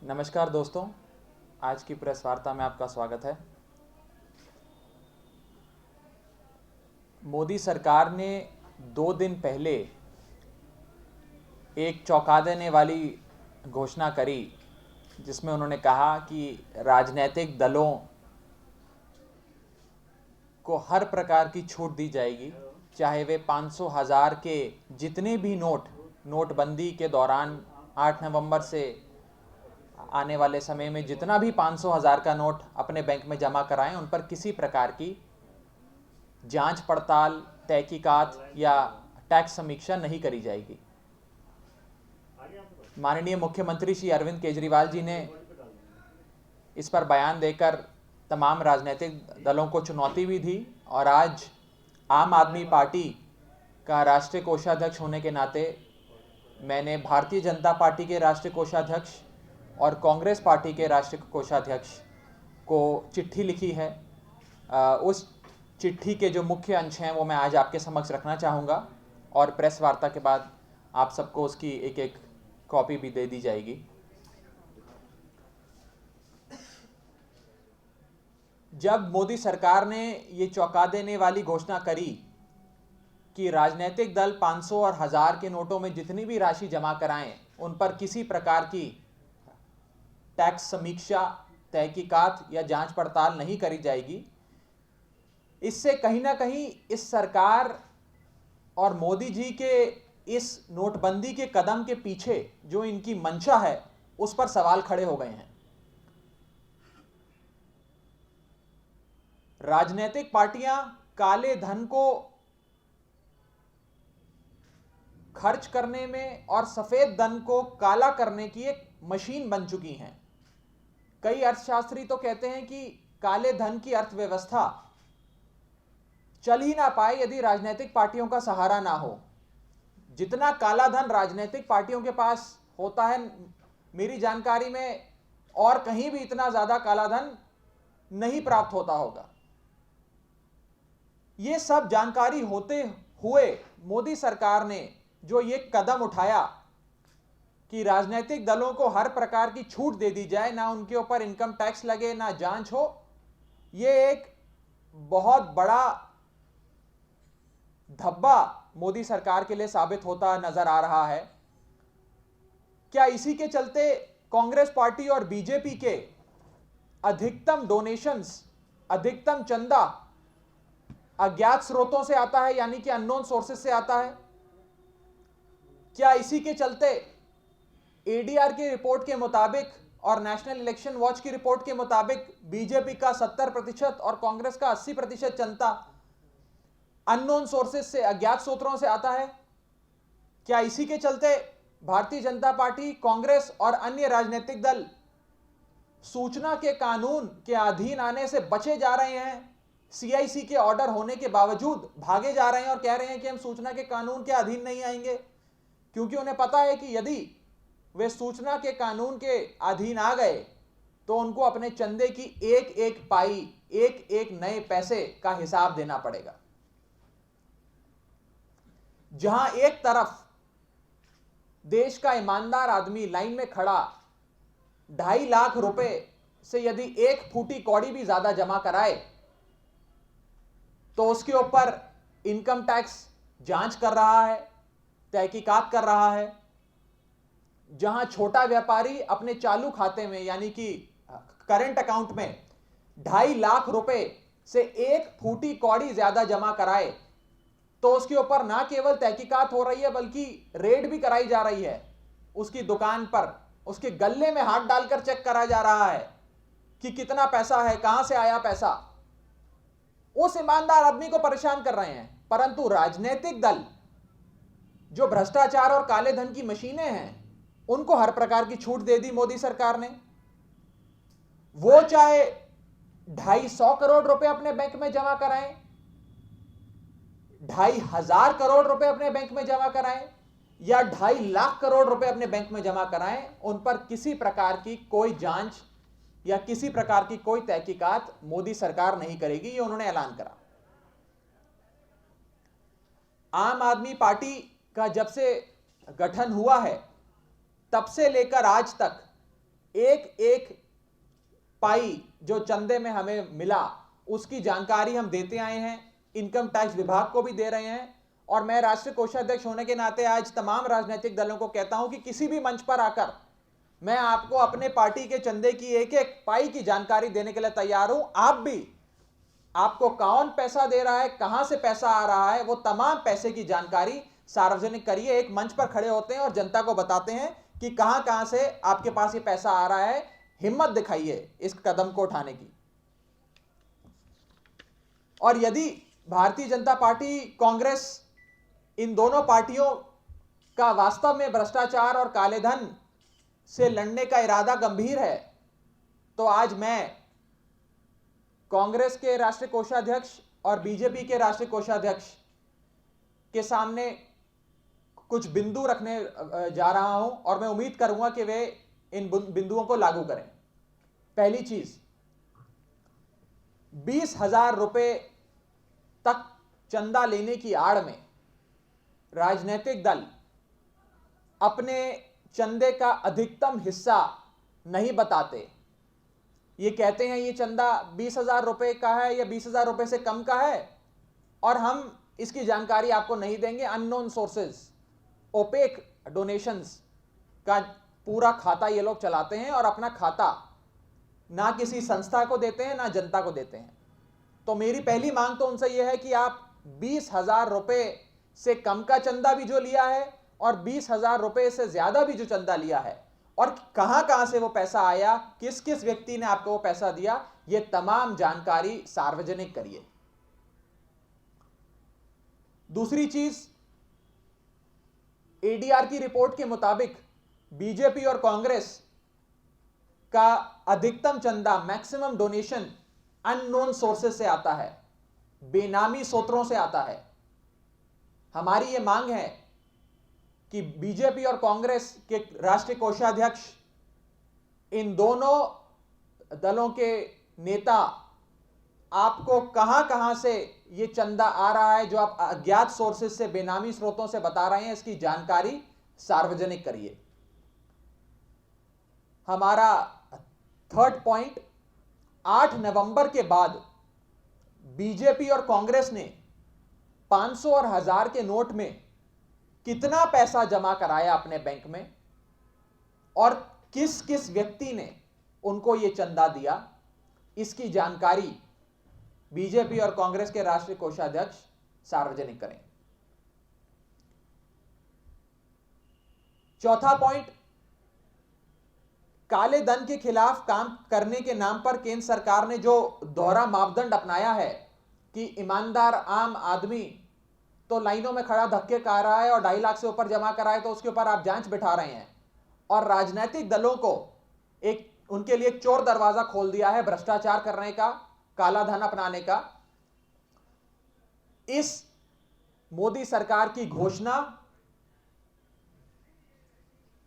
नमस्कार दोस्तों, आज की प्रेस वार्ता में आपका स्वागत है। मोदी सरकार ने 2 दिन पहले एक चौंका देने वाली घोषणा करी, जिसमें उन्होंने कहा कि राजनीतिक दलों को हर प्रकार की छूट दी जाएगी, चाहे वे 500 हज़ार के जितने भी नोटबंदी के दौरान 8 नवंबर से आने वाले समय में जितना भी 500 हज़ार का नोट अपने बैंक में जमा कराएं, उन पर किसी प्रकार की जांच पड़ताल, तहकीकात या टैक्स समीक्षा नहीं करी जाएगी। माननीय मुख्यमंत्री श्री अरविंद केजरीवाल जी ने इस पर बयान देकर तमाम राजनीतिक दलों को चुनौती भी दी और आज आम आदमी पार्टी का राष्ट्रीय कोषाध्यक्ष होने के नाते मैंने भारतीय जनता पार्टी के राष्ट्रीय कोषाध्यक्ष और कांग्रेस पार्टी के राष्ट्रीय कोषाध्यक्ष को चिट्ठी लिखी है। उस चिट्ठी के जो मुख्य अंश हैं वो मैं आज आपके समक्ष रखना चाहूँगा और प्रेस वार्ता के बाद आप सबको उसकी एक एक कॉपी भी दे दी जाएगी। जब मोदी सरकार ने ये चौंका देने वाली घोषणा करी कि राजनीतिक दल 500 और 1000 के नोटों में जितनी भी राशि जमा कराएं, उन पर किसी प्रकार की टैक्स समीक्षा, तहकीकात या जांच पड़ताल नहीं करी जाएगी, इससे कहीं ना कहीं इस सरकार और मोदी जी के इस नोटबंदी के कदम के पीछे जो इनकी मंशा है उस पर सवाल खड़े हो गए हैं। राजनीतिक पार्टियां काले धन को खर्च करने में और सफेद धन को काला करने की एक मशीन बन चुकी हैं। कई अर्थशास्त्री तो कहते हैं कि काले धन की अर्थव्यवस्था चल ही ना पाए यदि राजनीतिक पार्टियों का सहारा ना हो। जितना काला धन राजनीतिक पार्टियों के पास होता है, मेरी जानकारी में और कहीं भी इतना ज्यादा काला धन नहीं प्राप्त होता होगा। ये सब जानकारी होते हुए मोदी सरकार ने जो ये कदम उठाया कि राजनीतिक दलों को हर प्रकार की छूट दे दी जाए, ना उनके ऊपर इनकम टैक्स लगे, ना जांच हो, ये एक बहुत बड़ा धब्बा मोदी सरकार के लिए साबित होता नजर आ रहा है। क्या इसी के चलते कांग्रेस पार्टी और बीजेपी के अधिकतम डोनेशंस, अधिकतम चंदा अज्ञात स्रोतों से आता है, यानी कि अननोन सोर्सेस से आता है? क्या इसी के चलते एडीआर की रिपोर्ट के मुताबिक और नेशनल इलेक्शन वॉच की रिपोर्ट के मुताबिक बीजेपी का 70% और कांग्रेस का 80% चंदा अननोन सोर्सेस से, अज्ञात स्रोतों से आता है? क्या इसी के चलते भारतीय जनता पार्टी, कांग्रेस और अन्य राजनीतिक दल सूचना के कानून के अधीन आने से बचे जा रहे हैं? सीआईसी के ऑर्डर होने के बावजूद भागे जा रहे हैं और कह रहे हैं कि हम सूचना के कानून के अधीन नहीं आएंगे, क्योंकि उन्हें पता है कि यदि वे सूचना के कानून के अधीन आ गए तो उनको अपने चंदे की एक एक पाई, एक एक नए पैसे का हिसाब देना पड़ेगा। जहां एक तरफ देश का ईमानदार आदमी लाइन में खड़ा 2.5 लाख रुपए से यदि एक फूटी कौड़ी भी ज्यादा जमा कराए तो उसके ऊपर इनकम टैक्स जांच कर रहा है, तहकीकात कर रहा है। जहां छोटा व्यापारी अपने चालू खाते में, यानी कि करंट अकाउंट में 2.5 लाख रुपए से एक फूटी कौड़ी ज्यादा जमा कराए तो उसके ऊपर ना केवल तहकीकात हो रही है बल्कि रेड भी कराई जा रही है। उसकी दुकान पर, उसके गल्ले में हाथ डालकर चेक करा जा रहा है कि कितना पैसा है, कहां से आया पैसा। उस ईमानदार आदमी को परेशान कर रहे हैं, परंतु राजनीतिक दल जो भ्रष्टाचार और काले धन की मशीनें हैं, उनको हर प्रकार की छूट दे दी मोदी सरकार ने। वो चाहे 250 करोड़ रुपए अपने बैंक में जमा कराएं, 2,500 करोड़ रुपए अपने बैंक में जमा कराएं या 2.5 लाख करोड़ रुपए अपने बैंक में जमा कराएं, उन पर किसी प्रकार की कोई जांच या किसी प्रकार की कोई तहकीकात मोदी सरकार नहीं करेगी, ये उन्होंने ऐलान करा। आम आदमी पार्टी का जब से गठन हुआ है तब से लेकर आज तक एक एक पाई जो चंदे में हमें मिला उसकी जानकारी हम देते आए हैं, इनकम टैक्स विभाग को भी दे रहे हैं। और मैं राष्ट्रीय कोषाध्यक्ष होने के नाते आज तमाम राजनीतिक दलों को कहता हूं कि किसी भी मंच पर आकर मैं आपको अपने पार्टी के चंदे की एक एक पाई की जानकारी देने के लिए तैयार हूं। आप भी, आपको कौन पैसा दे रहा है, कहां से पैसा आ रहा है, वो तमाम पैसे की जानकारी सार्वजनिक करिए। एक मंच पर खड़े होते हैं और जनता को बताते हैं कि कहां कहां से आपके पास ये पैसा आ रहा है। हिम्मत दिखाइए इस कदम को उठाने की। और यदि भारतीय जनता पार्टी, कांग्रेस, इन दोनों पार्टियों का वास्तव में भ्रष्टाचार और कालेधन से लड़ने का इरादा गंभीर है, तो आज मैं कांग्रेस के राष्ट्रीय कोषाध्यक्ष और बीजेपी के राष्ट्रीय कोषाध्यक्ष के सामने कुछ बिंदु रखने जा रहा हूं और मैं उम्मीद करूंगा कि वे इन बिंदुओं को लागू करें। पहली चीज, 20,000 रुपए तक चंदा लेने की आड़ में राजनीतिक दल अपने चंदे का अधिकतम हिस्सा नहीं बताते। ये कहते हैं ये चंदा 20,000 रुपए का है या 20,000 रुपए से कम का है और हम इसकी जानकारी आपको नहीं देंगे। अननोन सोर्सेज, ओपेक डोनेशंस का पूरा खाता ये लोग चलाते हैं और अपना खाता ना किसी संस्था को देते हैं ना जनता को देते हैं। तो मेरी पहली मांग तो उनसे यह है कि आप 20,000 रुपए से कम का चंदा भी जो लिया है और 20,000 रुपए से ज्यादा भी जो चंदा लिया है और कहां कहां से वो पैसा आया, किस किस व्यक्ति ने आपको वो पैसा दिया, ये तमाम जानकारी सार्वजनिक करिए। दूसरी चीज, एडीआर की रिपोर्ट के मुताबिक बीजेपी और कांग्रेस का अधिकतम चंदा, मैक्सिमम डोनेशन अननोन सोर्सेस से आता है, बेनामी स्रोतों से आता है। हमारी यह मांग है कि बीजेपी और कांग्रेस के राष्ट्रीय कोषाध्यक्ष, इन दोनों दलों के नेता आपको कहां कहां से ये चंदा आ रहा है जो आप अज्ञात सोर्सेस से, बेनामी स्रोतों से बता रहे हैं, इसकी जानकारी सार्वजनिक करिए। हमारा थर्ड पॉइंट, 8 नवंबर के बाद बीजेपी और कांग्रेस ने 500 और 1000 के नोट में कितना पैसा जमा कराया अपने बैंक में और किस किस व्यक्ति ने उनको यह चंदा दिया, इसकी जानकारी बीजेपी और कांग्रेस के राष्ट्रीय कोषाध्यक्ष सार्वजनिक करें। चौथा पॉइंट, काले धन के खिलाफ काम करने के नाम पर केंद्र सरकार ने जो दोहरा मापदंड अपनाया है कि ईमानदार आम आदमी तो लाइनों में खड़ा धक्के खा रहा है और 2.5 लाख से ऊपर जमा कराए तो उसके ऊपर आप जांच बिठा रहे हैं, और राजनीतिक दलों को उनके लिए एक चोर दरवाजा खोल दिया है भ्रष्टाचार करने का, काला धन अपनाने का। इस मोदी सरकार की घोषणा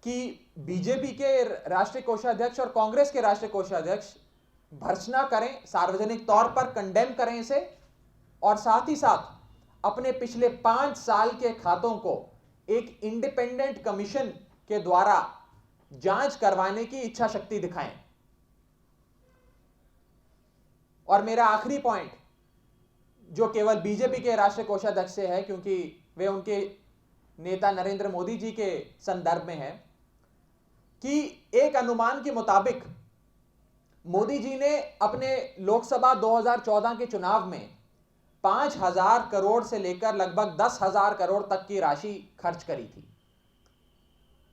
कि बीजेपी के राष्ट्रीय कोषाध्यक्ष और कांग्रेस के राष्ट्रीय कोषाध्यक्ष भर्त्सना करें, सार्वजनिक तौर पर कंडेम करें इसे, और साथ ही साथ अपने पिछले 5 साल के खातों को एक इंडिपेंडेंट कमीशन के द्वारा जांच करवाने की इच्छा शक्ति दिखाएं। और मेरा आखिरी पॉइंट, जो केवल बीजेपी के राष्ट्रीय कोषाध्यक्ष से है क्योंकि वे उनके नेता नरेंद्र मोदी जी के संदर्भ में है, कि एक अनुमान के मुताबिक मोदी जी ने अपने लोकसभा 2014 के चुनाव में 5,000 करोड़ से लेकर लगभग 10,000 करोड़ तक की राशि खर्च करी थी।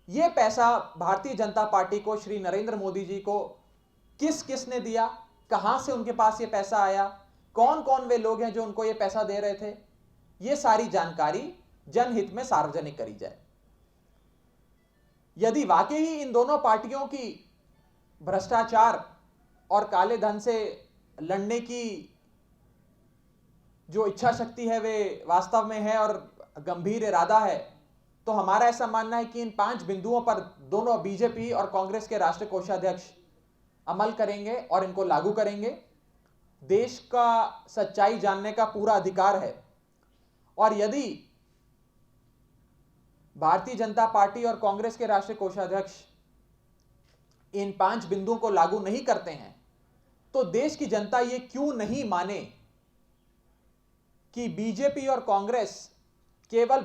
यह पैसा भारतीय जनता पार्टी को, श्री नरेंद्र मोदी जी को किस किस ने दिया, कहां से उनके पास यह पैसा आया, कौन कौन वे लोग हैं जो उनको यह पैसा दे रहे थे, यह सारी जानकारी जनहित में सार्वजनिक करी जाए। यदि वाकई ही इन दोनों पार्टियों की भ्रष्टाचार और काले धन से लड़ने की जो इच्छा शक्ति है वे वास्तव में है और गंभीर इरादा है, तो हमारा ऐसा मानना है कि इन 5 बिंदुओं पर दोनों बीजेपी और कांग्रेस के राष्ट्रीय कोषाध्यक्ष अमल करेंगे और इनको लागू करेंगे। देश का सच्चाई जानने का पूरा अधिकार है, और यदि भारतीय जनता पार्टी और कांग्रेस के राष्ट्रीय कोषाध्यक्ष इन 5 बिंदुओं को लागू नहीं करते हैं तो देश की जनता ये क्यों नहीं माने कि बीजेपी और कांग्रेस केवल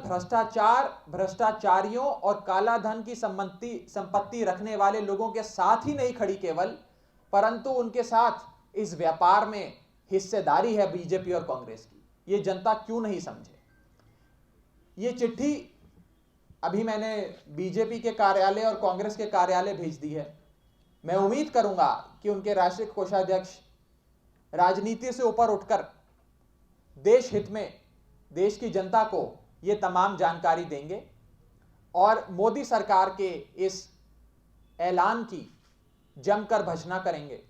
भ्रष्टाचारियों और काला धन की संपत्ति रखने वाले लोगों के साथ ही नहीं खड़ी केवल, परंतु उनके साथ इस व्यापार में हिस्सेदारी है बीजेपी और कांग्रेस की। ये जनता क्यों नहीं समझे। ये चिट्ठी अभी मैंने बीजेपी के कार्यालय और कांग्रेस के कार्यालय भेज दी है। मैं उम्मीद करूंगा कि उनके राष्ट्रीय कोषाध्यक्ष राजनीति से ऊपर उठकर देश हित में देश की जनता को ये तमाम जानकारी देंगे और मोदी सरकार के इस ऐलान की जमकर भर्त्सना करेंगे।